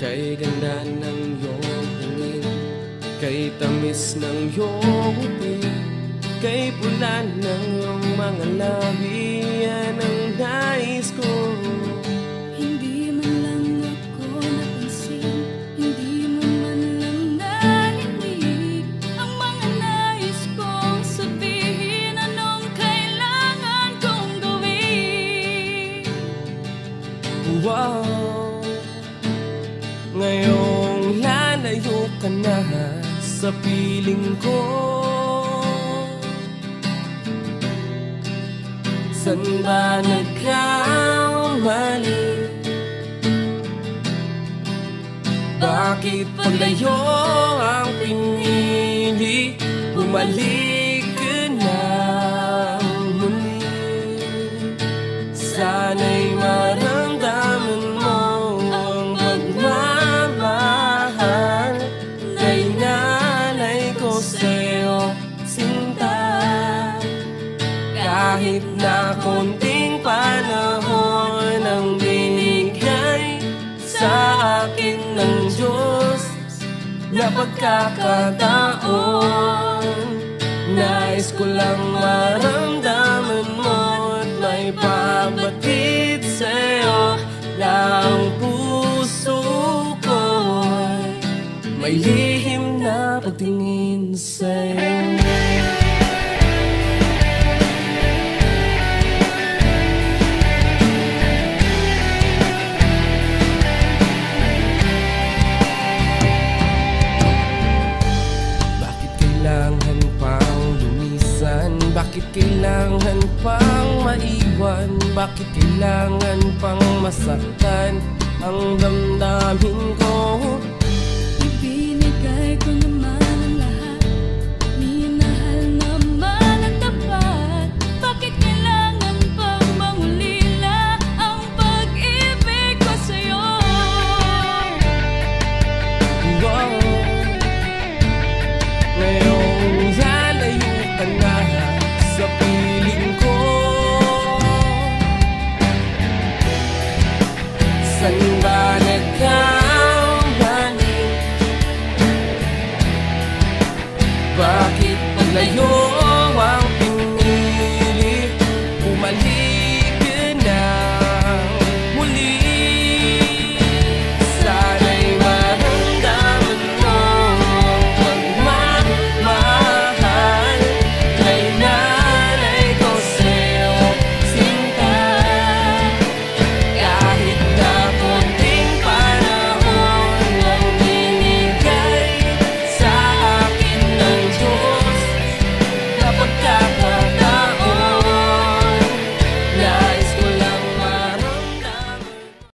Kay ganda ng iyong tingin, kay tamis ng iyong ngiti, kay pula ng iyong mga labi, yan ang nais ko. Hindi man lang ako napansin, hindi mo man lang narinig ang mga nais kong sabihin, anong kailangan kong gawin. Wow, ngayong lalayo ka na sa piling ko, saan ba nagkamali? Bakit paglayo ang pinili? Bumalik ka na muli. Sana'y maramdaman mo ang pagmamahal na inalay ko sa'yo, sinta. Kahit na konting panahon ang binigay sa akin ng Diyos na pagkakataon, nais ko lang maramdaman mo at may pabatid sa'yo na ang puso ko'y may lihim na pagtingin sa'yo. Bakit kailangan pang maiwan? Bakit kailangan pang masaktan ang damdamin ko? Ibinigay ko naman ang lahat, minahal naman ang tapat. Bakit kailangan pang mangulila ang pag-ibig ko sa'yo? Wow, ngayong lalayo ka na sa piling ko, saan ba nagkamali? Bakit paglayo